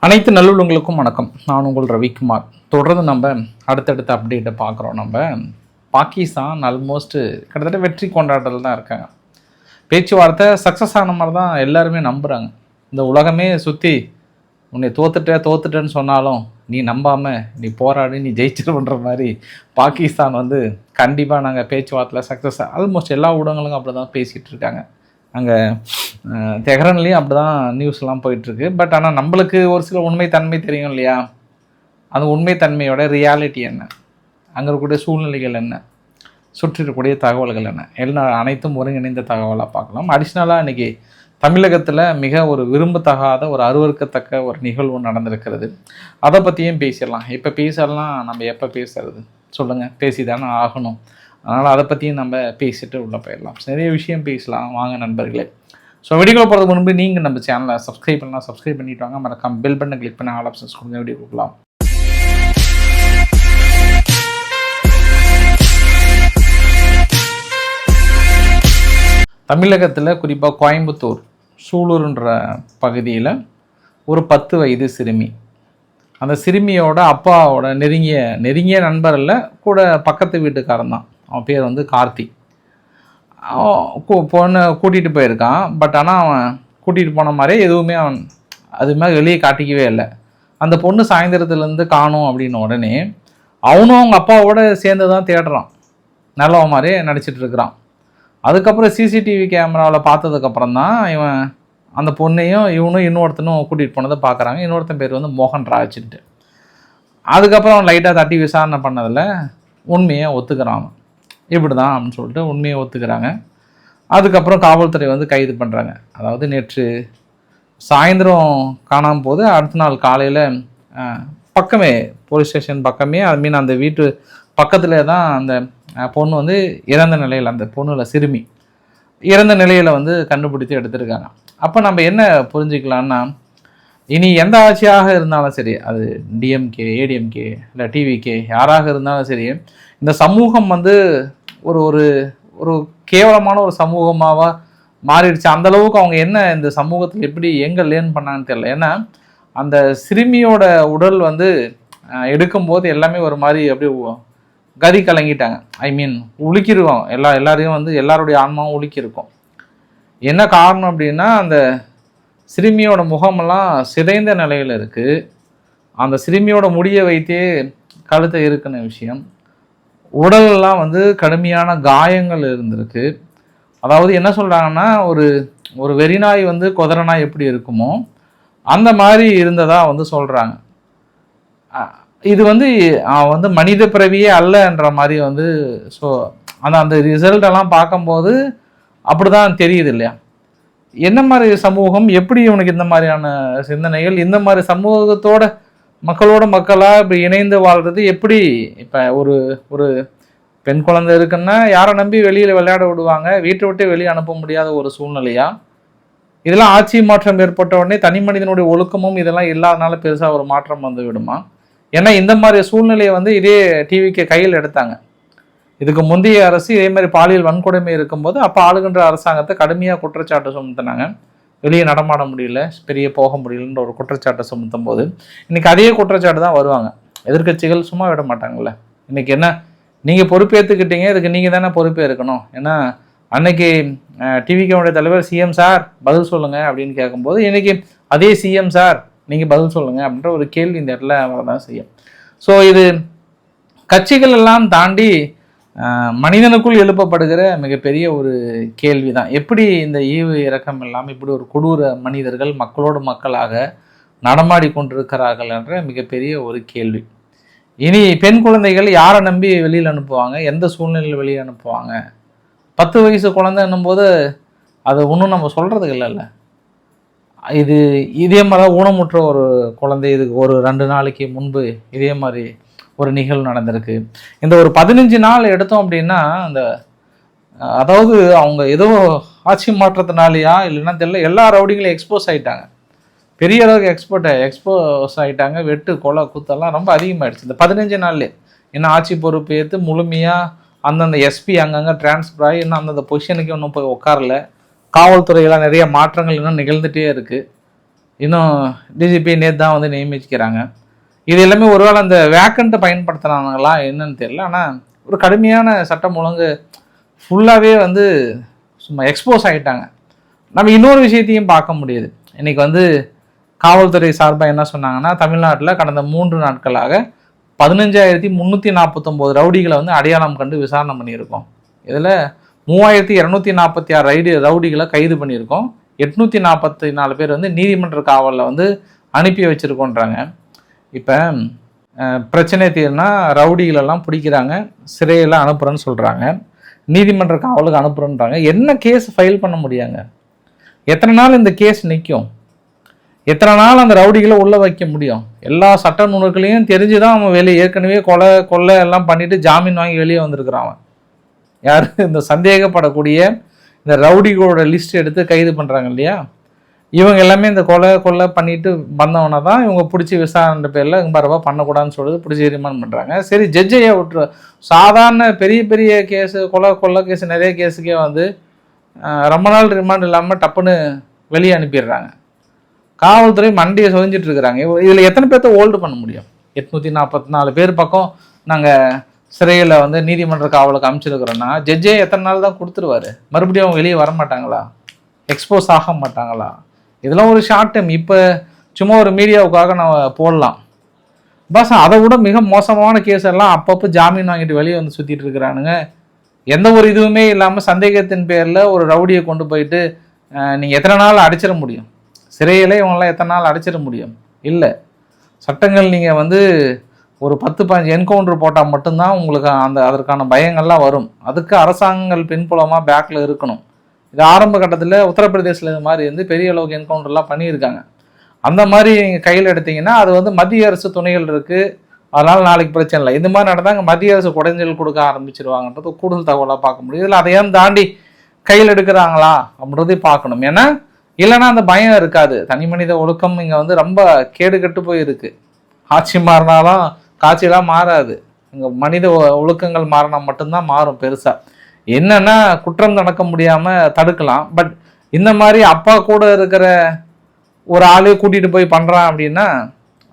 அனைத்து நல்லுள்ளங்களுக்கும் வணக்கம். நான் உங்கள் ரவிக்குமார். தொடர்ந்து நம்ம அடுத்தடுத்த அப்டேட்டை பார்க்குறோம். நம்ம பாகிஸ்தான் ஆல்மோஸ்ட் கிட்டத்தட்ட வெற்றி கொண்டாடல் தான் இருக்காங்க. பேச்சுவார்த்தை சக்ஸஸ் ஆன மாதிரி தான் எல்லாருமே நம்புகிறாங்க. இந்த உலகமே சுற்றி உன்னை தோத்துட்டேன்னு சொன்னாலும் நீ நம்பாமல் நீ போராடி நீ ஜெயிச்சிருன்ற மாதிரி பாகிஸ்தான் கண்டிப்பாக நாங்கள் பேச்சுவார்த்தையில் சக்ஸஸ் ஆல்மோஸ்ட் எல்லா ஊடகங்களும் அப்படி தான் பேசிகிட்டு இருக்காங்க. அங்கே தெஹ்ரான்லேயும் அப்படி தான் நியூஸ்லாம் போயிட்டுருக்கு. பட் ஆனால் நம்மளுக்கு ஒரு சில உண்மைத்தன்மை தெரியும் இல்லையா? அந்த உண்மைத்தன்மையோட ரியாலிட்டி என்ன, அங்கே இருக்கக்கூடிய சூழ்நிலைகள் என்ன, சுற்றி இருக்கக்கூடிய தகவல்கள் என்ன, அனைத்தும் ஒருங்கிணைந்த தகவலாக பார்க்கலாம். அடிஷ்னலாக இன்றைக்கி தமிழகத்தில் மிக ஒரு விரும்பத்தகாத ஒரு அருவருக்கத்தக்க ஒரு நிகழ்வு நடந்திருக்கிறது. அதை பற்றியும் பேசிடலாம். இப்போ பேசலாம், நம்ம எப்போ பேசுறது சொல்லுங்கள், பேசி தானே ஆகணும். அதனால் அதை பற்றியும் நம்ம பேசிட்டு உள்ளே போயிடலாம். நிறைய விஷயம் பேசலாம் வாங்க நண்பர்களே. ஸோ வீடியோவில் போகிறதுக்கு முன்பு நீங்கள் நம்ம சேனலை சப்ஸ்கிரைப் பண்ணலாம், சப்ஸ்கிரைப் பண்ணிட்டு வாங்க. மறக்காம பெல் பட்டனை கிளிக் பண்ணி ஆல் ஆப்ஷன்ஸ் கொடுங்க. வீடியோ கொடுக்கலாம். தமிழகத்தில் குறிப்பாக கோயம்புத்தூர் சூலூர்ன்ற பகுதியில் ஒரு 10 வயது சிறுமி, அந்த சிறுமியோட அப்பாவோட நெருங்கிய நண்பர் இல்லை, கூட பக்கத்து வீட்டுக்காரன் தான். அவன் பேர் கார்த்தி. பொண்ணை கூட்டிகிட்டு போயிருக்கான். பட் ஆனால் அவன் கூட்டிகிட்டு போன மாதிரியே எதுவுமே அவன் அது மாதிரி வெளியே காட்டிக்கவே இல்லை. அந்த பொண்ணு சாயந்தரத்துலேருந்து காணும் அப்படின்ன உடனே அவனும் அவங்க அப்பாவோட சேர்ந்து தான் தேடுறான். நல்லவ மாதிரியே நடிச்சிட்டு இருக்கிறான். அதுக்கப்புறம் சிசிடிவி கேமராவில் பார்த்ததுக்கப்புறம் தான் இவன் அந்த பொண்ணையும் இவனும் இன்னொருத்தனும் கூட்டிகிட்டு போனதை பார்க்குறாங்க. இன்னொருத்தன் பேர் மோகன் ராஜ்ன்ட்டு. அதுக்கப்புறம் அவன் லைட்டாக தட்டி விசாரணை பண்ணதில் உண்மையை ஒத்துக்கிறான். இப்படி தான் அப்படின்னு சொல்லிட்டு உண்மையை ஒத்துக்கிறாங்க. அதுக்கப்புறம் காவல்துறை கைது பண்ணுறாங்க. அதாவது நேற்று சாயந்தரம் காணாமல் போது அடுத்த நாள் காலையில் பக்கமே போலீஸ் ஸ்டேஷன் பக்கமே அந்த வீட்டு பக்கத்தில் தான் அந்த பொண்ணு இறந்த நிலையில், அந்த பொண்ணுல சிறுமி இறந்த நிலையில் கண்டுபிடித்து எடுத்திருக்காங்க. அப்போ நம்ம என்ன புரிஞ்சுக்கலான்னா, இனி எந்த ஆட்சியாக இருந்தாலும் சரி, அது டிஎம்கே, ஏடிஎம்கே இல்லை டிவிகே யாராக இருந்தாலும் சரி, இந்த சமூகம் ஒரு ஒரு ஒரு கேவலமான ஒரு சமூகமாக மாறிடுச்சு. அந்தளவுக்கு அவங்க என்ன இந்த சமூகத்தில் எப்படி எங்கே லேர்ன் பண்ணாங்கன்னு தெரியல. ஏன்னா அந்த சிறுமியோட உடல் எடுக்கும்போது எல்லாமே ஒரு மாதிரி அப்படியே கதி கலங்கிட்டாங்க. உலுக்கிருவோம் எல்லாரையும் எல்லாருடைய ஆன்மாவும் உலுக்கியிருக்கும். என்ன காரணம் அப்படின்னா, அந்த சிறுமியோட முகமெல்லாம் சிதைந்த நிலையில் இருக்குது. அந்த சிறுமியோட முடியை வைத்தே கழுத்தை இருக்குன விஷயம். உடலெல்லாம் கடுமையான காயங்கள் இருந்திருக்கு. அதாவது என்ன சொல்கிறாங்கன்னா, ஒரு வெறிநாய் கொதறநாய் எப்படி இருக்குமோ அந்த மாதிரி இருந்ததாக சொல்கிறாங்க. இது மனித பிறவியே அல்லன்ற மாதிரி ஸோ அந்த ரிசல்ட்டெல்லாம் பார்க்கும்போது அப்படி தான் தெரியுது இல்லையா? என்ன மாதிரி சமூகம், எப்படி இவனுக்கு இந்த மாதிரியான சிந்தனைகள், இந்த மாதிரி சமூகத்தோட மக்களாக இப்படி இணைந்து வாழ்கிறது எப்படி? இப்போ ஒரு பெண் குழந்தை இருக்குன்னா யாரை நம்பி வெளியில் விளையாட விடுவாங்க? வீட்டை விட்டு வெளியே அனுப்ப முடியாத ஒரு சூழ்நிலையா? இதெல்லாம் ஆட்சி மாற்றம் ஏற்பட்ட உடனே தனி மனிதனுடைய ஒழுக்கமும் இதெல்லாம் இல்லாதனால பெருசாக ஒரு மாற்றம் விடுமா? ஏன்னா இந்த மாதிரி சூழ்நிலையை இதே டிவிக்கு கையில் எடுத்தாங்க. இதுக்கு முந்தைய அரசு இதே மாதிரி பாலியல் வன்கொடுமை இருக்கும்போது அப்போ ஆளுகின்ற அரசாங்கத்தை கடுமையாக குற்றச்சாட்டு சுமத்தினாங்க. வெளியே நடமாட முடியல, பெரிய போக முடியலன்ற ஒரு குற்றச்சாட்டை சுமத்தும் போது இன்றைக்கி அதே குற்றச்சாட்டு தான் வருவாங்க. எதிர்கட்சிகள் சும்மா விட மாட்டாங்கல்ல. இன்றைக்கி என்ன, நீங்கள் பொறுப்பேற்றுக்கிட்டீங்க, இதுக்கு நீங்கள் தானே பொறுப்பே இருக்கணும். ஏன்னா அன்னைக்கு டிவிகேவுடைய தலைவர் சிஎம் சார் பதில் சொல்லுங்கள் அப்படின்னு கேட்கும்போது இன்றைக்கி அதே சிஎம் சார் நீங்கள் பதில் சொல்லுங்கள் அப்படின்ற ஒரு கேள்வி இந்த இடத்துல வரதான் செய்யும். ஸோ இது கட்சிகள் எல்லாம் தாண்டி மனிதனுக்குள் எழுப்பப்படுகிற மிகப்பெரிய ஒரு கேள்வி தான். எப்படி இந்த ஈவு இறக்கம் இல்லாமல் இப்படி ஒரு கொடூர மனிதர்கள் மக்களோடு மக்களாக நடமாடி கொண்டிருக்கிறார்கள் என்ற மிகப்பெரிய ஒரு கேள்வி. இனி பெண் குழந்தைகள் யாரை நம்பி வெளியில் அனுப்புவாங்க? எந்த சூழ்நிலையில் வெளியே அனுப்புவாங்க? 10 வயசு குழந்தைன்னும் போது அது ஒன்றும் நம்ம சொல்கிறதுக்கு இல்லைல்ல. இதே மாதிரி தான் ஊனமுற்ற ஒரு குழந்தை இதுக்கு ஒரு 2 நாளைக்கு முன்பு இதே மாதிரி ஒரு நிகழ்வு நடந்திருக்கு. இந்த ஒரு 15 நாள் எடுத்தோம் அப்படின்னா, அதாவது அவங்க ஏதோ ஆட்சி மாற்றத்தினாலேயா இல்லைன்னா தெரியல, எல்லா ரவுடிங்களும் எக்ஸ்போஸ் ஆகிட்டாங்க. பெரிய அளவுக்கு எக்ஸ்போஸ் ஆகிட்டாங்க. வெட்டு கொலை கூத்தெல்லாம் ரொம்ப அதிகமாகிடுச்சு இந்த 15 நாள்லேயே. ஏன்னா ஆட்சி பொறுப்பு ஏற்று முழுமையாக அந்தந்த எஸ்பி அங்கங்கே டிரான்ஸ்ஃபர் ஆகி இன்னும் அந்தந்த பொசிஷனுக்கு இன்னும் போய் உட்காரல. காவல்துறையெல்லாம் நிறைய மாற்றங்கள் இன்னும் நிகழ்ந்துகிட்டே இருக்குது. இன்னும் டிஜிபி நேற்று தான் வந்து நியமிக்கிறாங்க. இது எல்லாமே ஒருவேளை அந்த வேக்கண்ட்டை பயன்படுத்துகிறாங்களா என்னன்னு தெரியல. ஆனால் ஒரு கடுமையான சட்டம் ஒழுங்கு ஃபுல்லாகவே வந்து சும்மா எக்ஸ்போஸ் ஆகிட்டாங்க. நம்ம இன்னொரு விஷயத்தையும் பார்க்க முடியுது. இன்றைக்கி வந்து காவல்துறை சார்பாக என்ன சொன்னாங்கன்னா, தமிழ்நாட்டில் கடந்த 3 நாட்களாக 15,349 ரவுடிகளை வந்து அடையாளம் கண்டு விசாரணை பண்ணியிருக்கோம். இதில் 3,246 ரவுடிகளை கைது பண்ணியிருக்கோம். 844 பேர் வந்து நீதிமன்ற காவலில் வந்து அனுப்பி வச்சுருக்கோன்றாங்க. இப்போ பிரச்சனை தீர்னா ரவுடிகளெல்லாம் பிடிக்கிறாங்க, சிறையெல்லாம் அனுப்புகிறேன்னு சொல்கிறாங்க, நீதிமன்ற காவலுக்கு அனுப்புகிறோன்றாங்க. என்ன கேஸ் ஃபைல் பண்ண முடியாங்க? எத்தனை நாள் இந்த கேஸ் நிற்கும்? எத்தனை நாள் அந்த ரவுடிகளை உள்ளே வைக்க முடியும்? எல்லா சட்ட நுணுக்களையும் தெரிஞ்சு தான் அவன் வெளியே ஏற்கனவே கொலை எல்லாம் பண்ணிட்டு ஜாமீன் வாங்கி வெளியே வந்திருக்கிறான். யார்? இந்த சந்தேகப்படக்கூடிய இந்த ரவுடிகளோட லிஸ்ட் எடுத்து கைது பண்ணுறாங்க இல்லையா, இவங்க எல்லாமே இந்த கொலை பண்ணிட்டு வந்தவனை தான் இவங்க பிடிச்சி விசாரணை பேரில் இம்பரவா பண்ணக்கூடாதுன்னு சொல்லிட்டு பிடிச்சி ரிமாண்ட் பண்ணுறாங்க. சரி, ஜட்ஜையே விட்டுரு. சாதாரண பெரிய பெரிய கேஸு, கொலை கேஸு, நிறைய கேஸுக்கே வந்து ரொம்ப நாள் ரிமாண்ட் இல்லாமல் டப்புன்னு வெளியே அனுப்பிடுறாங்க. காவல்துறை மண்டியை சொரிஞ்சிட்டு இருக்கிறாங்க. இதில் எத்தனை பேர்த்த ஹோல்டு பண்ண முடியும்? 844 பேர் பக்கம் நாங்கள் சிறையில் வந்து நீதிமன்ற காவலுக்கு அமைச்சிருக்கிறோன்னா ஜட்ஜே எத்தனை நாள் தான் கொடுத்துருவாரு? மறுபடியும் அவங்க வெளியே வர மாட்டாங்களா? எக்ஸ்போஸ் ஆக மாட்டாங்களா? இதெல்லாம் ஒரு ஷார்ட் டைம். இப்போ சும்மா ஒரு மீடியாவுக்காக நான் போடலாம். பஸ் அதை விட மிக மோசமான கேஸ் எல்லாம் அப்பப்போ ஜாமீன் வாங்கிட்டு வெளியே வந்து சுற்றிட்டு இருக்கிறானுங்க. எந்த ஒரு இதுவுமே இல்லாமல் சந்தேகத்தின் பேரில் ஒரு ரவுடியை கொண்டு போயிட்டு நீங்கள் எத்தனை நாள் அடிச்சிட முடியும்? சிறையில் இவங்கெல்லாம் எத்தனை நாள் அடிச்சிட முடியும்? இல்லை. சட்டங்கள் நீங்கள் வந்து ஒரு 10-15 என்கவுண்டர் போட்டால் மட்டும்தான் உங்களுக்கு அதற்கான பயங்கள்லாம் வரும். அதுக்கு அரசாங்கங்கள் பின்புலமாக பேக்கில் இருக்கணும். இது ஆரம்ப கட்டத்தில் உத்தரப்பிரதேசில் இது மாதிரி வந்து பெரிய அளவுக்கு என்கவுண்டர்லாம் பண்ணியிருக்காங்க. அந்த மாதிரி நீங்கள் கையில் எடுத்தீங்கன்னா அது வந்து மத்திய அரசு துணைகள் இருக்குது, அதனால் நாளைக்கு பிரச்சனை இல்லை. இந்த மாதிரி நடந்தாங்க மத்திய அரசு குடைஞ்சல் கொடுக்க ஆரம்பிச்சிருவாங்கன்றது கூடுதல் தகவலாக பார்க்க முடியும். இதில் அதையும் தாண்டி கையில் எடுக்கிறாங்களா அப்படின்றதையும் பார்க்கணும். ஏன்னா இல்லைன்னா அந்த பயம் இருக்காது. தனி மனித ஒழுக்கம் இங்கே வந்து ரொம்ப கேடு கட்டு போயிருக்கு. ஆட்சி மாறினாலும் காட்சியெல்லாம் மாறாது. இங்கே மனித ஒழுக்கங்கள் மாறினா மட்டும்தான் மாறும். பெருசாக என்னன்னா குற்றம் நடக்க முடியாமல் தடுக்கலாம். பட் இந்த மாதிரி அப்பா கூட இருக்கிற ஒரு ஆளே கூட்டிகிட்டு போய் பண்ணுறான் அப்படின்னா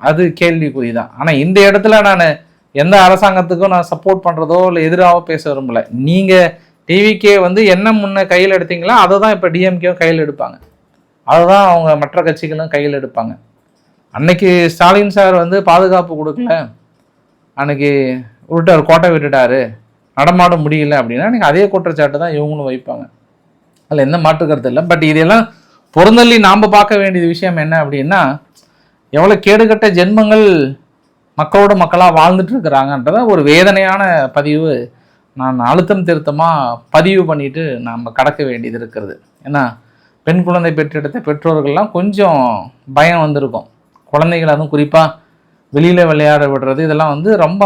அது கேள்விக்குறி தான். ஆனால் இந்த இடத்துல நான் எந்த அரசாங்கத்துக்கும் நான் சப்போர்ட் பண்ணுறதோ இல்லை எதிராக பேச விரும்பல. நீங்கள் டிவிக்கே வந்து என்ன முன்ன கையில் எடுத்தீங்களோ அதை தான் இப்போ டிஎம்கேவும் கையில் எடுப்பாங்க. அதை தான் அவங்க மற்ற கட்சிகளும் கையில் எடுப்பாங்க. அன்னைக்கு ஸ்டாலின் சார் வந்து பாதுகாப்பு கொடுக்கல, அன்னைக்கு விட்டார், கோட்டை விட்டுட்டாரு, நடமாட முடியல அப்படின்னா நீங்கள் அதே குற்றச்சாட்டு தான் இவங்களும் வைப்பாங்க. அதில் எந்த மாற்று கருத்து இல்லை. பட் இதெல்லாம் பொருந்தல்லி நாம் பார்க்க வேண்டிய விஷயம் என்ன அப்படின்னா, எவ்வளோ கேடுகட்ட ஜென்மங்கள் மக்களோட மக்களாக வாழ்ந்துட்டு இருக்கிறாங்கன்றத ஒரு வேதனையான பதிவு நான் அழுத்தம் திருத்தமாக பதிவு பண்ணிட்டு நாம் கடக்க வேண்டியது இருக்கிறது. ஏன்னா பெண் குழந்தை பெற்றெடுத்த பெற்றோர்கள்லாம் கொஞ்சம் பயம் வந்திருக்கும். குழந்தைகள் அதுவும் குறிப்பாக வெளியில் விளையாட விடுறது இதெல்லாம் வந்து ரொம்ப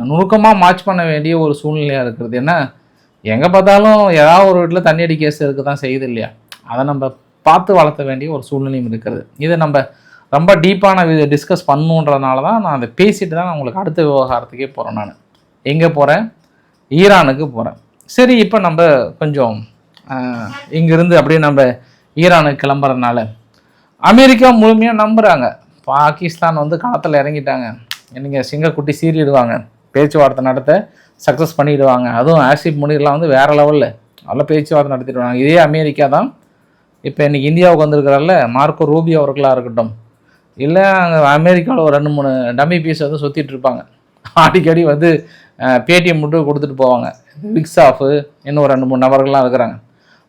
நுணுக்கமாக மார்ச் பண்ண வேண்டிய ஒரு சூழ்நிலையாக இருக்கிறது. ஏன்னா எங்கே பார்த்தாலும் ஏதாவது ஒரு வீட்டில் தண்ணி அடி கேஸ் இருக்க தான் செய்யுது இல்லையா? அதை நம்ம பார்த்து வளர்த்த வேண்டிய ஒரு சூழ்நிலையும் இருக்கிறது. இதை நம்ம ரொம்ப டீப்பான டிஸ்கஸ் பண்ணுன்றதுனால தான் நான் அதை பேசிட்டு தான் நான் உங்களுக்கு அடுத்த விவகாரத்துக்கே போகிறேன். நான் எங்கே போகிறேன்? ஈரானுக்கு போகிறேன். சரி, இப்போ நம்ம கொஞ்சம் இங்கிருந்து அப்படியே நம்ம ஈரானுக்கு கிளம்புறதுனால அமெரிக்கா முழுமையாக நம்புகிறாங்க. பாகிஸ்தான் வந்து களத்தில் இறங்கிட்டாங்க. நீங்கள் சிங்கக்குட்டி சீறிடுவாங்க, பேச்சுவார்த்தை நடத்த சக்ஸஸ் பண்ணிடுவாங்க. அதுவும் ஆசிப் முனீர்லாம் வந்து வேறு லெவலில் நல்லா பேச்சுவார்த்தை நடத்திடுவாங்க. இதே அமெரிக்கா தான் இப்போ இன்றைக்கி இந்தியாவுக்கு வந்திருக்கிறாரில்ல மார்க்கோ ரூபியோ அவர்களாக இருக்கட்டும், இல்லை அங்கே அமெரிக்காவில் ஒரு 2-3 டம்மி பீஸ் வந்து சுற்றிட்டு இருப்பாங்க. அடிக்கடி வந்து பேடிஎம் மட்டும் கொடுத்துட்டு போவாங்க. விக்ஸ் ஆஃபு இன்னும் 2-3 நபர்கள்லாம் இருக்கிறாங்க.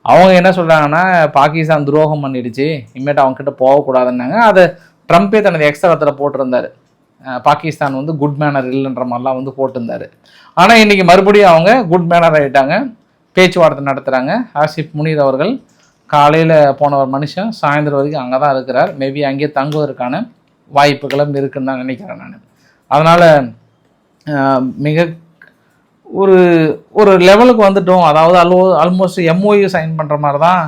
அவங்க என்ன சொல்கிறாங்கன்னா, பாகிஸ்தான் துரோகம் பண்ணிடுச்சு, இனிமேட்டு அவங்ககிட்ட போகக்கூடாதுன்னாங்க. அதை ட்ரம்ப்பே தனது எக்ஸ்தலத்தில் போட்டிருந்தார். பாகிஸ்தான் வந்து குட் மேனர் இல்லைன்ற மாதிரிலாம் வந்து போட்டிருந்தார். ஆனால் இன்றைக்கி மறுபடியும் அவங்க குட் மேனர் ஆகிட்டாங்க, பேச்சுவார்த்தை நடத்துகிறாங்க. ஆசிப் முனீர் அவர்கள் காலையில் போன ஒரு மனுஷன் சாயந்தரம் வரைக்கும் அங்கே தான் இருக்கிறார். மேபி அங்கேயே தங்குவதற்கான வாய்ப்புகளும் இருக்குன்னு தான் நினைக்கிறேன் நான். அதனால் மிக ஒரு லெவலுக்கு வந்துட்டோம். அதாவது ஆல்மோஸ்ட் எம்ஓயு சைன் பண்ணுற மாதிரி தான்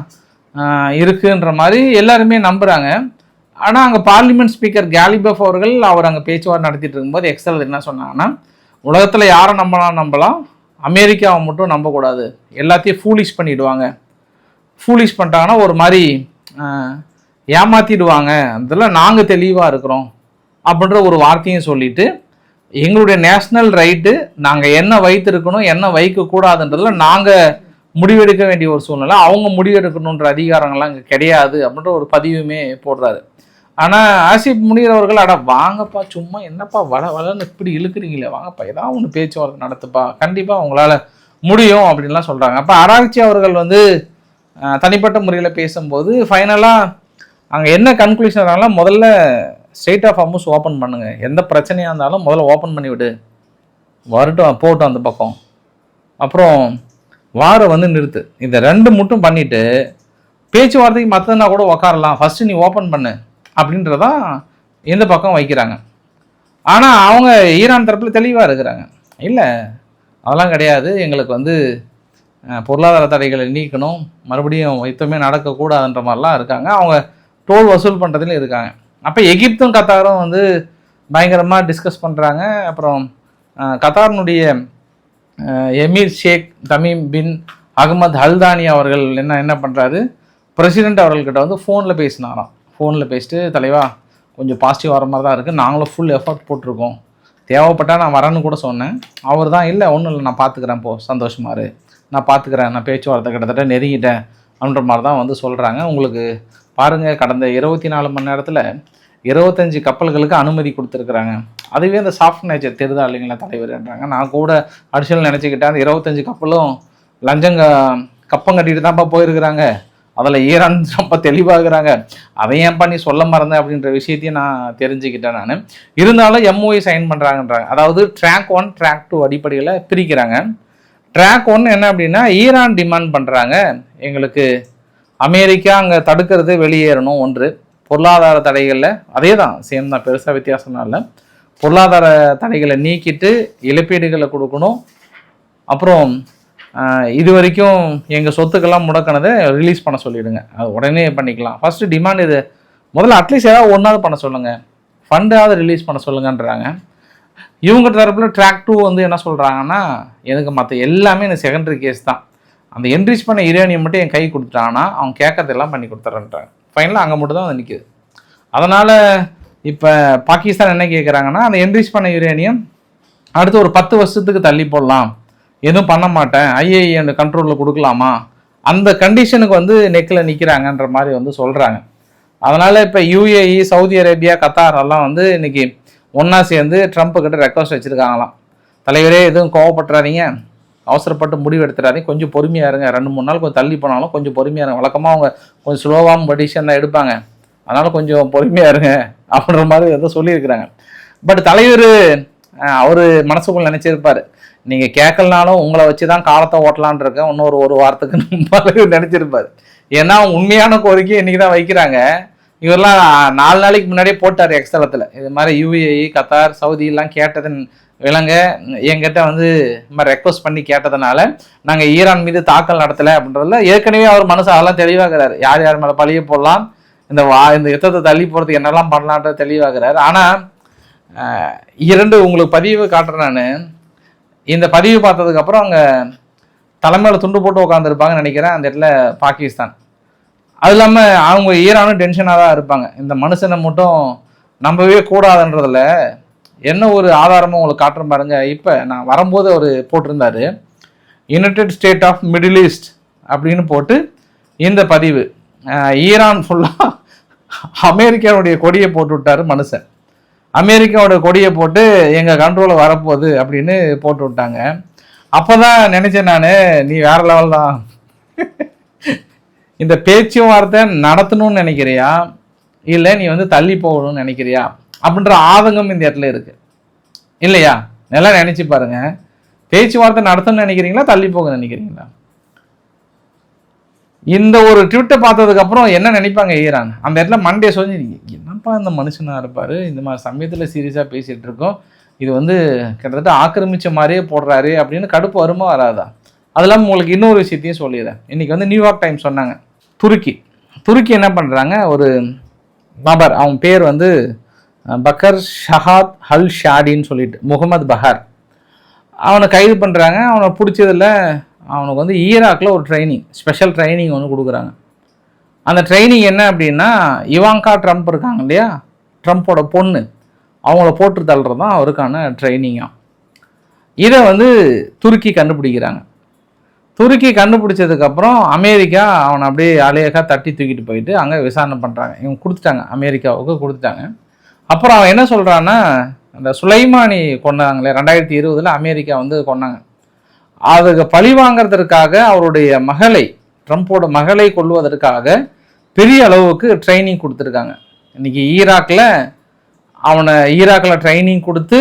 இருக்குன்ற மாதிரி எல்லாருமே நம்புகிறாங்க. ஆனால் அங்கே பார்லிமெண்ட் ஸ்பீக்கர் கேலிபஃப் அவர்கள் அவர் அங்கே பேச்சுவார்த்தை நடத்திட்டு இருக்கும்போது எக்ஸல் என்ன சொன்னாங்கன்னா, உலகத்தில் யாரை நம்பலாம், அமெரிக்காவை மட்டும் நம்பக்கூடாது, எல்லாத்தையும் ஃபூலிஷ் பண்ணிவிடுவாங்க. ஃபூலிஷ் பண்ணிட்டாங்கன்னா ஒரு மாதிரி ஏமாத்திடுவாங்க, அதில் நாங்கள் தெளிவாக இருக்கிறோம் அப்படின்ற ஒரு வார்த்தையும் சொல்லிட்டு எங்களுடைய நேஷ்னல் ரைட்டு, நாங்கள் என்ன வைத்திருக்கணும் என்ன வைக்கக்கூடாதுன்றதுல நாங்கள் முடிவெடுக்க வேண்டிய ஒரு சூழ்நிலை, அவங்க முடிவெடுக்கணுன்ற அதிகாரங்கள்லாம் இங்கே கிடையாது அப்படின்ற ஒரு பதிவுமே போடுறாரு. ஆனால் ஆசிப் முனீர் அவர்கள், அட வாங்கப்பா, சும்மா என்னப்பா வளன்னு இப்படி இழுக்கிறீங்களே, வாங்கப்பா ஏதாவது ஒன்று பேச்சுவார்த்தை நடத்துப்பா, கண்டிப்பாக உங்களால் முடியும் அப்படின்லாம் சொல்கிறாங்க. அப்போ ஆராய்ச்சி அவர்கள் வந்து தனிப்பட்ட முறையில் பேசும்போது ஃபைனலாக அங்கே என்ன கன்க்ளூஷன் வராங்களா, முதல்ல ஸ்டேட் ஆஃப் ஹார்முஸ் ஓப்பன் பண்ணுங்க, எந்த பிரச்சனையாக இருந்தாலும் முதல்ல ஓப்பன் பண்ணி விடு, வரட்டும் போகட்டும் அந்த பக்கம், அப்புறம் வாரை வந்து நிறுத்து, இந்த ரெண்டு மட்டும் பண்ணிவிட்டு பேச்சுவார்த்தைக்கு மற்றதுனா கூட உக்காரலாம், ஃபஸ்ட்டு நீ ஓப்பன் பண்ணு அப்படின்றதான் இந்த பக்கம் வைக்கிறாங்க. ஆனால் அவங்க ஈரான் தரப்பில் தெளிவாக இருக்கிறாங்க, இல்லை அதெல்லாம் கிடையாது, எங்களுக்கு வந்து பொருளாதார தடைகளை நீக்கணும், மறுபடியும் யுத்தமே நடக்கக்கூடாதுன்ற மாதிரிலாம் இருக்காங்க. அவங்க டோல் வசூல் பண்ணுறதுல இருக்காங்க. அப்போ எகிப்தும் கத்தாரும் வந்து பயங்கரமாக டிஸ்கஸ் பண்ணுறாங்க. அப்புறம் கத்தாரினுடைய emir Sheikh Tamim bin Ahmed ஹல்தானி அவர்கள் என்ன பண்ணுறாரு, பிரசிடெண்ட் அவர்கள்கிட்ட வந்து ஃபோனில் பேசினாராம். ஃபோனில் பேசிட்டு, தலைவா கொஞ்சம் பாசிட்டிவ் வர மாதிரி தான் இருக்குது, நாங்களும் ஃபுல் எஃபர்ட் போட்டிருக்கோம், தேவைப்பட்டால் நான் வரேன்னு கூட சொன்னேன். அவர் தான், இல்லை ஒன்றும் இல்லை நான் பார்த்துக்கிறேன், போ சந்தோஷமாரு, நான் பார்த்துக்கிறேன், நான் பேச்சுவார்த்தை கிட்டத்தட்ட நெருங்கிட்டேன் அப்படின்ற மாதிரி தான் வந்து சொல்கிறாங்க. உங்களுக்கு பாருங்கள், கடந்த 24 மணி நேரத்தில் 25 கப்பல்களுக்கு அனுமதி கொடுத்துருக்குறாங்க. அதுவே அந்த சாஃப்ட் நேச்சர் தெரிதா இல்லைங்களா தலைவர்ன்றாங்க. நான் கூட அடிஷனல் நினச்சிக்கிட்டேன், அந்த 25 கப்பலும் லஞ்சங்க கப்பம் கட்டிட்டு தான்ப்பா போயிருக்கிறாங்க, அதில் ஈரான் ரொம்ப தெளிவாகிறாங்க, அதை ஏன்பா நீ சொல்ல மறந்தேன் அப்படின்ற விஷயத்தையும் நான் தெரிஞ்சுக்கிட்டேன். நான் இருந்தாலும் எம்ஓஐ சைன் பண்ணுறாங்கன்றாங்க. அதாவது ட்ராக் 1 ட்ராக் 2 அடிப்படையில் பிரிக்கிறாங்க. ட்ராக் 1 என்ன அப்படின்னா, ஈரான் டிமாண்ட் பண்ணுறாங்க, எங்களுக்கு அமெரிக்கா அங்கே தடுக்கிறது வெளியேறணும், ஒன்று பொருளாதார தடைகளில் அதே தான், சேம் தான், பெருசாக வித்தியாசம்லாம் இல்லை, பொருளாதார தடைகளை நீக்கிட்டு இழப்பீடுகளை கொடுக்கணும், அப்புறம் இது வரைக்கும் எங்கள் சொத்துக்கெல்லாம் முடக்கினதை ரிலீஸ் பண்ண சொல்லிவிடுங்க, அது உடனே பண்ணிக்கலாம். ஃபஸ்ட்டு டிமாண்ட் இது, முதல்ல அட்லீஸ்ட் ஏதாவது ஒன்றாவது பண்ண சொல்லுங்கள், ஃபண்டாவது ரிலீஸ் பண்ண சொல்லுங்கன்றாங்க. இவங்க தரப்பில் ட்ராக் 2 வந்து என்ன சொல்கிறாங்கன்னா, எனக்கு மற்ற எல்லாமே எனக்கு செகண்டரி கேஸ் தான், அந்த என்ரிச் பண்ண யுரேனியம் மட்டும் என் கை கொடுத்துட்டாங்கன்னா அவங்க கேட்கறதெல்லாம் பண்ணி கொடுத்துட்றேன்றாங்க. ஃபைனலாக அங்கே மட்டும் தான் அது நிற்குது. அதனால் இப்போ பாகிஸ்தான் என்ன கேட்குறாங்கன்னா, அந்த என்ரிச் பண்ண யுரேனியம் அடுத்து ஒரு 10 வருஷத்துக்கு தள்ளி போடலாம், எதுவும் பண்ண மாட்டேன், ஐஏஇ கண்ட்ரோலில் கொடுக்கலாமா, அந்த கண்டிஷனுக்கு வந்து நெக்கில் நிற்கிறாங்கன்ற மாதிரி வந்து சொல்கிறாங்க. அதனால் இப்போ யுஏஇ, சவுதி அரேபியா, கத்தார் எல்லாம் வந்து இன்றைக்கி ஒன்றா சேர்ந்து ட்ரம்ப்பு கிட்ட ரெக்வஸ்ட் வச்சுருக்காங்களாம், தலைவரே எதுவும் கோவப்பட்டுறாதீங்க, அவசரப்பட்டு முடிவு எடுத்துறாதீங்க, கொஞ்சம் பொறுமையாக இருங்க, 2-3 நாள் கொஞ்சம் தள்ளி போனாலும் கொஞ்சம் பொறுமையாக இருங்க, வழக்கமாக அவங்க கொஞ்சம் ஸ்லோவாக டிசிஷன் தான் எடுப்பாங்க, அதனால் கொஞ்சம் பொறுமையாக இருங்க அப்படின்ற மாதிரி வந்து சொல்லியிருக்கிறாங்க. பட் தலைவர் அவர் மனசுக்குள்ள நினச்சிருப்பார், நீங்கள் கேட்கலனாலும் உங்களை வச்சு தான் காலத்தை ஓட்டலான் இருக்கேன் இன்னொரு வாரத்துக்கு நினச்சிருப்பார். ஏன்னா அவங்க உண்மையான கோரிக்கை இன்றைக்கி தான் வைக்கிறாங்க. இவரெல்லாம் 4 நாளைக்கு முன்னாடியே போட்டார் எக்ஸ்தலத்தில், இது மாதிரி யுஏஇ, கத்தார், சவுதியெல்லாம் கேட்டதன் விலங்க என்கிட்ட வந்து இது மாதிரி ரெக்வஸ்ட் பண்ணி கேட்டதுனால நாங்கள் ஈரான் மீது தாக்கல் நடத்தலை அப்படின்றதுல ஏற்கனவே அவர் மனசு அதெல்லாம் தெளிவாகிறார், யார் யார் மேலே பழிய போடலாம், இந்த யுத்தத்தை தள்ளி போகிறதுக்கு என்னெல்லாம் பண்ணலான்ற தெளிவாகிறார். ஆனால் 2 உங்களுக்கு பதிவு காட்டுறேன் நான், இந்த பதிவு பார்த்ததுக்கப்புறம் அங்கே தலைமையில் துண்டு போட்டு உட்காந்துருப்பாங்கன்னு நினைக்கிறேன் அந்த இடத்துல பாகிஸ்தான். அது இல்லாமல் அவங்க ஈரானும் டென்ஷனாக தான் இருப்பாங்க, இந்த மனுஷனை மட்டும் நம்பவே கூடாதுன்றதில் என்ன ஒரு ஆதாரமும் உங்களுக்கு காட்டுறேன் பாருங்க. இப்போ நான் வரும்போது அவர் போட்டிருந்தாரு, united state of middle east அப்படின்னு போட்டு இந்த பதிவு, ஈரான் ஃபுல்லாக அமெரிக்காவுடைய கொடியை போட்டு விட்டாரு மனுஷன், அமெரிக்காவோட கொடியை போட்டு எங்கள் கண்ட்ரோலில் வரப்போகுது அப்படின்னு போட்டு விட்டாங்க. அப்போ தான் நினச்சேன் நான், நீ வேற லெவல் தான், இந்த பேச்சுவார்த்தை நடத்தணும்னு நினைக்கிறியா இல்லை நீ வந்து தள்ளி போகணும்னு நினைக்கிறியா அப்படின்ற ஆதங்கம் இந்த இடத்துல இருக்கு இல்லையா? நல்லா நினைச்சு பாருங்க, பேச்சுவார்த்தை நடத்தணும்னு நினைக்கிறீங்களா தள்ளி போக நினைக்கிறீங்களா? இந்த ஒரு ட்விட்டை பார்த்ததுக்கு அப்புறம் என்ன நினைப்பாங்க ஈரான்? அந்த இடத்துல மண்டே சொல்லி, என்னப்பா இந்த மனுஷனா இருப்பாரு, இந்த மாதிரி சமயத்தில் சீரியஸாக பேசிட்டு இருக்கோம், இது வந்து கிட்டத்தட்ட ஆக்கிரமிச்ச மாதிரியே போடுறாரு அப்படின்னு கடுப்பு வருமா வராதா? அது இல்லாமல் உங்களுக்கு இன்னொரு விஷயத்தையும் சொல்லிடுறேன். இன்னைக்கு வந்து நியூயார்க் டைம்ஸ் சொன்னாங்க, துருக்கி என்ன பண்ணுறாங்க, ஒரு நபர், அவன் பேர் வந்து பக்கர் ஷஹாத் அல் ஷாடின்னு சொல்லிட்டு, முகமது பஹர், அவனை கைது பண்ணுறாங்க. அவனை பிடிச்சதில் அவனுக்கு வந்து ஈராக்கில் ஒரு ட்ரைனிங், ஸ்பெஷல் ட்ரைனிங் ஒன்று கொடுக்குறாங்க. அந்த ட்ரைனிங் என்ன அப்படின்னா, இவாங்கா ட்ரம்ப் இருக்காங்க இல்லையா, ட்ரம்ப்போட பொண்ணு, அவங்கள போட்டு தள்ளுறது தான் அவருக்கான ட்ரைனிங்காக. இதை வந்து துருக்கி கண்டுபிடிக்கிறாங்க. துருக்கி கண்டுபிடிச்சதுக்கப்புறம் அமெரிக்கா அவனை அப்படியே அலையகா தட்டி தூக்கிட்டு போயிட்டு அங்கே விசாரணை பண்ணுறாங்க. இவங்க கொடுத்துட்டாங்க, அமெரிக்காவுக்கு கொடுத்துட்டாங்க. அப்புறம் அவன் என்ன சொல்கிறான்னா, அந்த சுலைமானி கொண்டாங்களே 2020 அமெரிக்கா வந்து கொண்டாங்க. அதுக்கு பழி வாங்கிறதுக்காக அவருடைய மகளை, ட்ரம்ப்போட மகளை கொல்வதற்காக பெரிய அளவுக்கு ட்ரைனிங் கொடுத்துருக்காங்க. இன்றைக்கி ஈராக்கில் ட்ரைனிங் கொடுத்து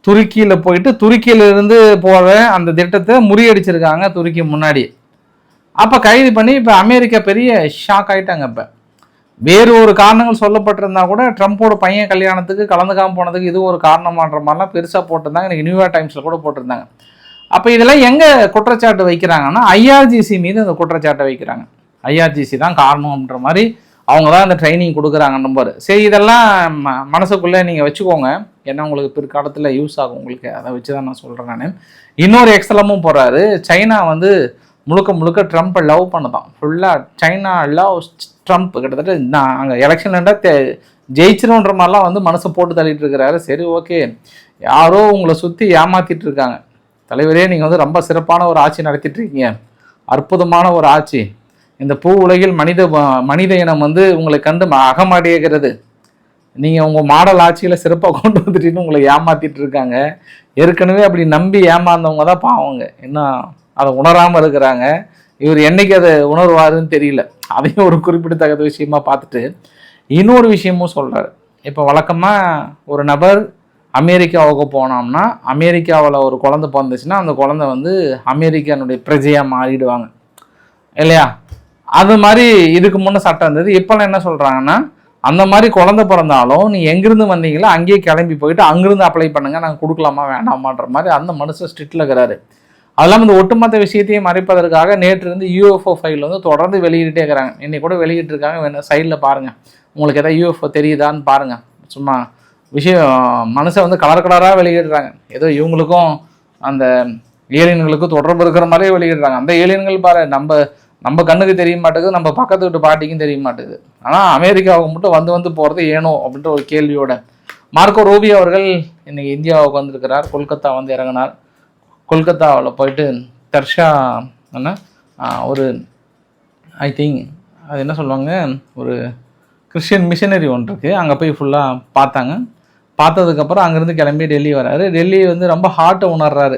துருக்கியில் போயிட்டு துருக்கியிலிருந்து போகிற அந்த திட்டத்தை முறியடிச்சிருக்காங்க துருக்கி முன்னாடி. அப்போ கைது பண்ணி இப்போ அமெரிக்கா பெரிய ஷாக் ஆகிட்டாங்க. இப்போ வேறு ஒரு காரணங்கள் சொல்லப்பட்டிருந்தா கூட ட்ரம்ப்போட பையன் கல்யாணத்துக்கு கலந்துக்காமல் போனதுக்கு இது ஒரு காரணமான்ற மாதிரிலாம் பெருசாக போட்டிருந்தாங்க. இன்றைக்கி நியூயார்க் டைம்ஸில் கூட போட்டிருந்தாங்க. அப்போ இதெல்லாம் எங்கே குற்றச்சாட்டு வைக்கிறாங்கன்னா, ஐஆர்ஜிசி மீது இந்த குற்றச்சாட்டை வைக்கிறாங்க. ஐஆர்ஜிசி தான் காரணம்ன்ற மாதிரி அவங்க தான் இந்த ட்ரைனிங் கொடுக்குறாங்க நம்பர். சரி, இதெல்லாம் மனசுக்குள்ளே நீங்கள் வச்சுக்கோங்க, ஏன்னா உங்களுக்கு பிற்காலத்தில் யூஸ் ஆகும் உங்களுக்கு. அதை வச்சு தான் நான் சொல்கிறேன். நான் இன்னொரு எக்ஸலமும் போகிறாரு. சைனா வந்து முழுக்க ட்ரம்ப்பை லவ் பண்ணதான். ஃபுல்லாக சைனா லவ் ட்ரம்ப். கிட்டத்தட்ட நான் அங்கே எலெக்ஷன்ல ஜெயிச்சிருன்ற மாதிரிலாம் வந்து மனசை போட்டு தள்ளிட்டு இருக்கிறாரு. சரி, ஓகே, யாரோ உங்களை சுற்றி ஏமாற்றிட்டு இருக்காங்க. தலைவரே, நீங்கள் வந்து ரொம்ப சிறப்பான ஒரு ஆட்சி நடத்திட்டு இருக்கீங்க, அற்புதமான ஒரு ஆட்சி. இந்த பூ உலகில் மனித இனம் வந்து உங்களை கண்டு அகமடைகிறது. நீங்கள் உங்கள் மாடல் ஆட்சியில் சிறப்பாக கொண்டு வந்துட்டு உங்களை ஏமாற்றிட்டு இருக்காங்க. ஏற்கனவே அப்படி நம்பி ஏமாந்தவங்க தான் பாவங்க, இன்னும் அதை உணராமல் இருக்கிறாங்க. இவர் என்னைக்கு அதை உணர்வாருன்னு தெரியல. அதையும் ஒரு குறிப்பிடத்தக்க விஷயமா பார்த்துட்டு இன்னொரு விஷயமும் சொல்கிறார். இப்போ வழக்கமாக ஒரு நபர் அமெரிக்காவுக்கு போனோம்னா, அமெரிக்காவில் ஒரு குழந்தை பிறந்துச்சுன்னா அந்த குழந்தை வந்து அமெரிக்கானுடைய பிரஜையாக மாறிடுவாங்க இல்லையா? அது மாதிரி இதுக்கு முன்னே சட்டம் இருந்தது. இப்போல்லாம் என்ன சொல்கிறாங்கன்னா, அந்த மாதிரி குழந்தை பிறந்தாலும் நீ எங்கேருந்து வந்தீங்களோ அங்கேயே கிளம்பி போயிட்டு அங்கேருந்து அப்ளை பண்ணுங்கள், நாங்கள் கொடுக்கலாமா வேண்டாமான்ற மாதிரி அந்த மனுஷன் ஸ்ட்ரிக்டில் இருக்கிறாரு. அதெல்லாம் இந்த ஒட்டுமொத்த விஷயத்தையும் மறைப்பதற்காக நேற்று இருந்து யூஎஃப்ஓ ஃபைல் வந்து தொடர்ந்து வெளியிட்டே இருக்கிறாங்க. இன்னைக்கு கூட வெளியிட்டு இருக்காங்க. வேணும் சைடில் பாருங்கள், உங்களுக்கு எதாவது யூஎஃப்ஓ தெரியுதான்னு பாருங்கள். சும்மா விஷயம் மனுஷன் வந்து கலராக வெளியிடுறாங்க. ஏதோ இவங்களுக்கும் அந்த ஏலியன்களுக்கும் தொடர்பு இருக்கிற மாதிரியே வெளியிடுறாங்க. அந்த ஏலியன்கள் பாரு நம்ம கண்ணுக்கு தெரிய மாட்டேங்குது, நம்ம பக்கத்து வீட்டு பாட்டிக்கும் தெரிய மாட்டேங்குது. ஆனால் அமெரிக்காவுக்கு மட்டும் வந்து போகிறது ஏனோ அப்படின்ற ஒரு கேள்வியோட மார்க்கோ ரூபியோ அவர்கள் இன்னைக்கு இந்தியாவுக்கு வந்திருக்கிறார். கொல்கத்தா வந்து இறங்கினார். கொல்கத்தாவில் போயிட்டு தர்ஷா ஒரு ஐ திங்க் அது என்ன சொல்லுவாங்க, ஒரு கிறிஸ்டியன் மிஷனரி ஒன்று இருக்குது, அங்கே போய் ஃபுல்லாக பார்த்தாங்க. பார்த்ததுக்கப்புறம் அங்கேருந்து கிளம்பி டெல்லி வராரு. டெல்லி வந்து ரொம்ப ஹாட்டை உணர்றாரு.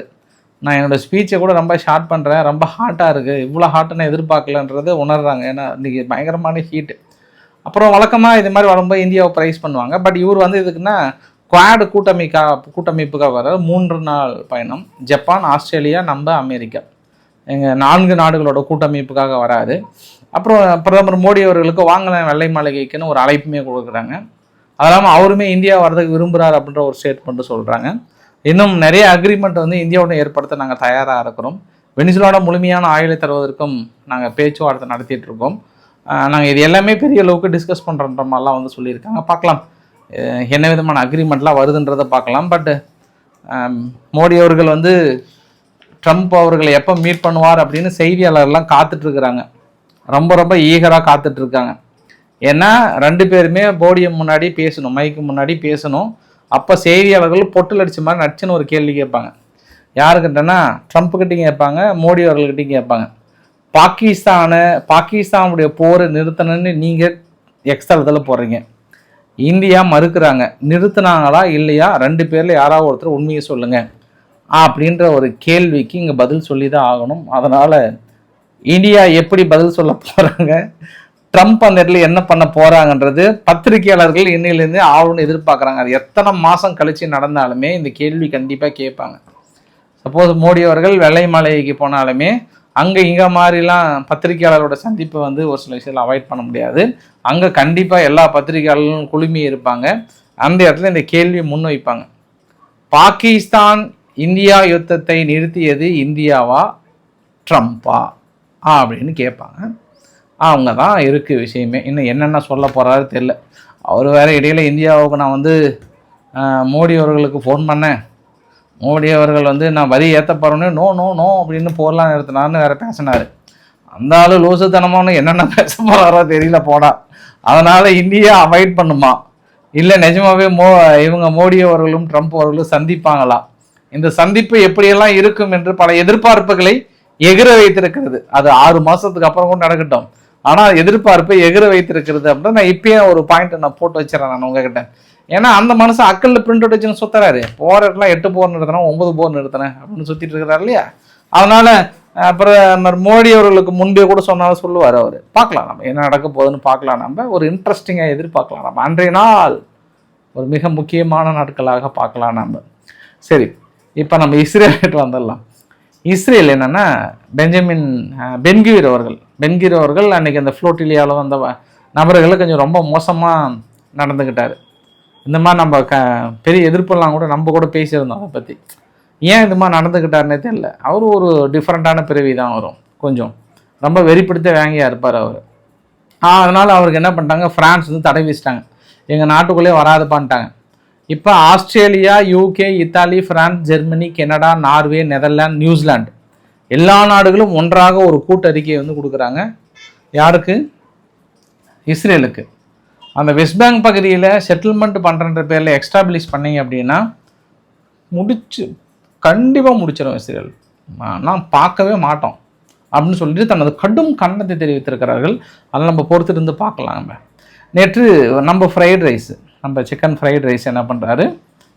நான் என்னோடய ஸ்பீச்சை கூட ரொம்ப ஷார்ட் பண்ணுறேன், ரொம்ப ஹாட்டாக இருக்குது, இவ்வளோ ஹாட்டுன்னு எதிர்பார்க்கலன்றதை உணர்றாங்க. ஏன்னா இன்றைக்கி பயங்கரமான ஹீட்டு. அப்புறம் வழக்கமாக இது மாதிரி வரும்போது இந்தியாவை ப்ரைஸ் பண்ணுவாங்க. பட் இவர் வந்து இதுக்குன்னா குவாட் கூட்டமைப்புக்காக வர 3 நாள் பயணம். ஜப்பான், ஆஸ்திரேலியா, நம்ம அமெரிக்கா, எங்கள் 4 நாடுகளோட கூட்டமைப்புக்காக வராது. அப்புறம் பிரதமர் மோடி அவர்களுக்கு வாங்கின வெள்ளை மாளிகைக்குன்னு ஒரு அழைப்புமே கொடுக்குறாங்க. அது இல்லாமல் அவருமே இந்தியா வர்றதுக்கு விரும்புகிறார் அப்படின்ற ஒரு ஸ்டேட்மெண்ட்டு சொல்கிறாங்க. இன்னும் நிறைய அக்ரிமெண்ட் வந்து இந்தியாவுடன் ஏற்படுத்த நாங்கள் தயாராக இருக்கிறோம். வெனிசுலாவோட முழுமையான ஆயுளை தருவதற்கும் நாங்கள் பேச்சுவார்த்தை நடத்திட்டு இருக்கோம். நாங்கள் இது எல்லாமே பெரிய அளவுக்கு டிஸ்கஸ் பண்ணுறன்ற மாதிரிலாம் வந்து சொல்லியிருக்காங்க. பார்க்கலாம் என்ன விதமான அக்ரிமெண்ட்லாம் வருதுன்றதை பார்க்கலாம். பட் மோடி அவர்கள் வந்து ட்ரம்ப் அவர்களை எப்போ மீட் பண்ணுவார் அப்படின்னு செய்தியாளர்லாம் காத்துட்ருக்குறாங்க. ரொம்ப ஈகராக காத்துட்ருக்காங்க. ஏன்னா 2 பேருமே போடியம் முன்னாடி பேசணும், மைக்கு முன்னாடி பேசணும். அப்போ செய்தியாளர்கள் பொட்டில் அடித்த மாதிரி நடிச்சுன்னு ஒரு கேள்வி கேட்பாங்க. யாருக்கிட்டனா ட்ரம்ப்புக்கிட்டையும் கேட்பாங்க, மோடி அவர்கள்கிட்டையும் கேட்பாங்க. பாகிஸ்தானுடைய போரை நிறுத்தணும்னு நீங்கள் எக்ஸ்தலத்தில் போடுறீங்க, இந்தியா மறுக்கிறாங்க, நிறுத்தினாங்களா இல்லையா, 2 பேரில் யாராவது ஒருத்தர் உண்மையை சொல்லுங்கள் அப்படின்ற ஒரு கேள்விக்கு இங்கே பதில் சொல்லி தான் ஆகணும். அதனால் இந்தியா எப்படி பதில் சொல்ல போகிறாங்க, ட்ரம்ப் அந்த இடத்துல என்ன பண்ண போகிறாங்கன்றது பத்திரிகையாளர்கள் இன்னிலேருந்து ஆளுன்னு எதிர்பார்க்குறாங்க. அது எத்தனை மாதம் கழித்து நடந்தாலுமே இந்த கேள்வி கண்டிப்பாக கேட்பாங்க. சப்போஸ் மோடி அவர்கள் வெள்ளை மாளிகைக்கு போனாலுமே அங்கே இங்கே மாதிரிலாம் பத்திரிகையாளரோட சந்திப்பை வந்து ஒரு சில விஷயத்தில் அவாய்ட் பண்ண முடியாது. அங்கே கண்டிப்பாக எல்லா பத்திரிகையாளர்களும் குழுமி இருப்பாங்க. அந்த இடத்துல இந்த கேள்வியை முன்வைப்பாங்க. பாகிஸ்தான் இந்தியா யுத்தத்தை நிறுத்தியது இந்தியாவா ட்ரம்ப்பா அப்படின்னு கேட்பாங்க. அவங்க தான் இருக்குது விஷயமே. இன்னும் என்னென்ன சொல்ல போகிறாரு தெரியல. அவர் வேறு இடையில இந்தியாவுக்கு நான் வந்து மோடி அவர்களுக்கு ஃபோன் பண்ணேன், மோடி அவர்கள் வந்து நான் வரி ஏற்ற போகிறோன்னே நோ அப்படின்னு போர்லாம் நிறுத்தினார்னு வேறு பேசினார். அந்த ஆளு லூசுத்தனமான என்னென்ன பேச போறாரோ தெரியல போடா. அதனால இந்தியா அவாய்ட் பண்ணுமா, இல்லை நிஜமாவே இவங்க மோடி அவர்களும் ட்ரம்ப் அவர்களும் சந்திப்பாங்களா, இந்த சந்திப்பு எப்படியெல்லாம் இருக்கும் என்று பல எதிர்பார்ப்புகளை எகிர வைத்திருக்கிறது. அது 6 மாசத்துக்கு அப்புறம் கூட நடக்கட்டும், ஆனால் எதிர்பார்ப்பை எகிர வைத்திருக்கிறது அப்படின்னு நான் இப்பயே ஒரு பாயிண்ட் நான் போட்டு வச்சிடறேன் நான் உங்ககிட்ட. ஏன்னா அந்த மனுஷன் அக்கல்ல பிரிண்ட் அவுட் வச்சுன்னு சுத்துறாரு, போற இடத்துல 8 போர் நிறுத்தினேன் 9 போர் நிறுத்தினேன் அப்படின்னு சுத்திட்டு இருக்கிறாரு இல்லையா. அதனால அப்புறம் மோடி அவர்களுக்கு முன்பே கூட சொன்னாலும் சொல்லுவார் அவர். பார்க்கலாம் நம்ம என்ன நடக்க போகுதுன்னு பார்க்கலாம், நம்ம ஒரு இன்ட்ரெஸ்டிங்காக எதிர்பார்க்கலாம். நம்ம அன்றைய நாள் ஒரு மிக முக்கியமான நாட்களாக பார்க்கலாம் நம்ம. சரி, இப்போ நம்ம இஸ்ரேலுக்கு வந்துடலாம். இஸ்ரேல் என்னன்னா பென்கீர் அவர்கள் அன்னைக்கு அந்த ஃப்ளோட்டிலியாவில் வந்த நபர்களை கொஞ்சம் ரொம்ப மோசமாக நடந்துக்கிட்டாரு. இந்த மாதிரி நம்ம பெரிய எதிர்ப்பெல்லாம் கூட நம்ம கூட பேசியிருந்தோம் அதை பற்றி. ஏன் இது மாதிரி நடந்துக்கிட்டாருன்னே தெரியல. அவர் ஒரு டிஃப்ரெண்ட்டான பிறவி தான் வரும், கொஞ்சம் ரொம்ப வெறிப்படுத்த வாங்கியா இருப்பார் அவர். அதனால் அவருக்கு என்ன பண்ணிட்டாங்க, ஃப்ரான்ஸ் வந்து தடை வீசிட்டாங்க, எங்கள் நாட்டுக்குள்ளே வராதுப்பான்ட்டாங்க. இப்போ Australia, UK, Italy, France, Germany, Canada, Norway, Netherlands, New Zealand எல்லா நாடுகளும் ஒன்றாக ஒரு கூட்டறிக்கையை வந்து கொடுக்குறாங்க. யாருக்கு? இஸ்ரேலுக்கு. அந்த வெஸ்ட் பேங்க் பகுதியில் செட்டில்மெண்ட் பண்ணுறன்ற பேரில் எக்ஸ்டாப்ளிஷ் பண்ணிங்க அப்படின்னா கண்டிப்பாக முடிச்சிடும் இஸ்ரேல், நான் பார்க்கவே மாட்டோம் அப்படின்னு சொல்லிட்டு தனது கடும் கண்டனத்தை தெரிவித்திருக்கிறார்கள். அதெல்லாம் நம்ம பொறுத்துட்டு இருந்து பார்க்கலாம். நம்ம நேற்று நம்ம சிக்கன் ஃப்ரைட் ரைஸ் என்ன பண்ணுறாரு,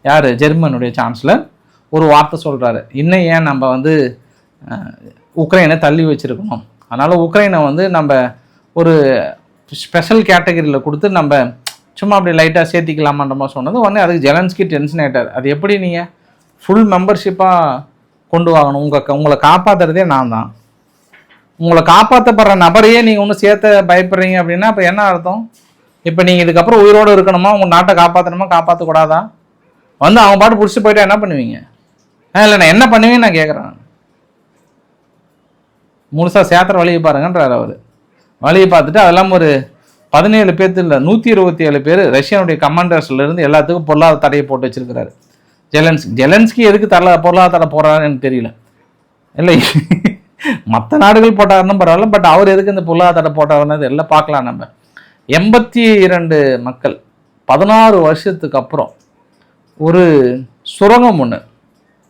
யார், ஜெர்மனுடைய சான்சலர் ஒரு வார்த்தை சொல்கிறாரு, இன்னும் ஏன் நம்ம வந்து உக்ரைனை தள்ளி வச்சுருக்கணும், அதனால் உக்ரைனை வந்து நம்ம ஒரு ஸ்பெஷல் கேட்டகரியில் கொடுத்து நம்ம சும்மா அப்படி லைட்டாக சேர்த்திக்கலாமான்ற மாதிரி சொன்னது. உடனே அதுக்கு ஜெலன்ஸ்கி டென்ஷன் ஆகிட்டார். அது எப்படி நீங்கள் ஃபுல் மெம்பர்ஷிப்பாக கொண்டு வாங்கணும், உங்களை காப்பாற்றுறதே நான் தான், உங்களை காப்பாற்றப்படுற நபரையே நீங்கள் ஒன்றும் சேர்த்த பயப்படுறீங்க அப்படின்னா அப்போ என்ன அர்த்தம்? இப்போ நீங்கள் இதுக்கப்புறம் உயிரோடு இருக்கணுமா, உங்கள் நாட்டை காப்பாற்றணுமா காப்பாற்றக்கூடாதா? வந்து அவங்க பாட்டு பிடிச்சி போயிட்டா என்ன பண்ணுவீங்க? இல்லை நான் என்ன பண்ணுவீங்கன்னு நான் கேட்குறேன். முழுசாக சேர்த்துற வழியை பாருங்கன்றார் அவர். வழியை பார்த்துட்டு அதெல்லாம் ஒரு 17 பேர்த்து இல்லை 127 பேர் ரஷ்யாவுடைய கமாண்டர்ஸ்லேருந்து எல்லாத்துக்கும் பொருளாதார தடையை போட்டு வச்சிருக்கிறாரு ஜெலன்ஸ்கி. எதுக்கு பொருளாதார தடை போடுறாருன்னு எனக்கு தெரியல. இல்லை மற்ற நாடுகள் போட்டாருன்னு பரவாயில்ல, பட் அவர் எதுக்கு இந்த பொருளாதார தடை போட்டாருன்னு எல்லாம் பார்க்கலாம். நம்ம 82 மக்கள் 16 வருஷத்துக்கு அப்புறம் ஒரு சுரங்கம் ஒன்று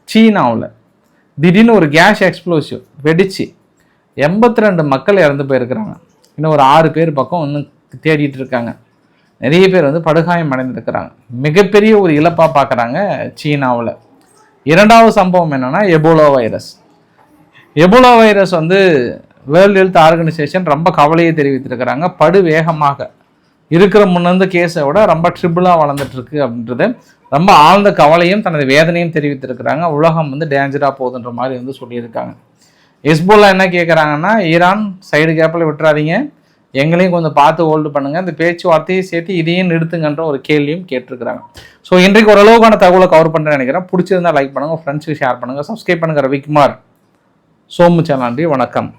சீனாவில் திடீர்னு ஒரு கேஸ் எக்ஸ்ப்ளோசிவ் வெடிச்சு 82 மக்கள் இறந்து போயிருக்கிறாங்க. இன்னும் ஒரு 6 பேர் பக்கம் இன்னும் தேடிட்டு இருக்காங்க. நிறைய பேர் வந்து படுகாயம் அடைந்திருக்கிறாங்க. மிகப்பெரிய ஒரு இழப்பாக பார்க்குறாங்க சீனாவில். 2வது சம்பவம் என்னென்னா எபோலா வைரஸ் வந்து வேர்ல்டு ஹெல்த் ஆர்கனைசேஷன் ரொம்ப கவலையை தெரிவித்திருக்கிறாங்க. படு வேகமாக இருக்கிற முன்னிருந்த கேஸை விட ரொம்ப ட்ரிபிளாக வளர்ந்துட்டுருக்கு அப்படின்றது ரொம்ப ஆழ்ந்த கவலையும் தனது வேதனையும் தெரிவித்திருக்கிறாங்க. உலகம் வந்து டேஞ்சராக போகுதுன்ற மாதிரி வந்து சொல்லியிருக்காங்க. ஹெஸ்போலா என்ன கேட்குறாங்கன்னா, ஈரான் சைடு கேப்பில் விட்டுறாதீங்க, எங்களையும் கொஞ்சம் பார்த்து ஹோல்டு பண்ணுங்கள், இந்த பேச்சுவார்த்தையை சேர்த்து இதையும் நிறுத்துங்கன்ற ஒரு கேள்வியும் கேட்டிருக்கிறாங்க. ஸோ இன்றைக்கு ஓரளவுக்கான தகவலை கவர் பண்ணுறேன்னு நினைக்கிறேன். பிடிச்சிருந்தா லைக் பண்ணுங்கள், ஃப்ரெண்ட்ஸுக்கு ஷேர் பண்ணுங்கள், சப்ஸ்கிரைப் பண்ணுங்கள். ரவிக்குமார் சோமு சேனல். நன்றி, வணக்கம்.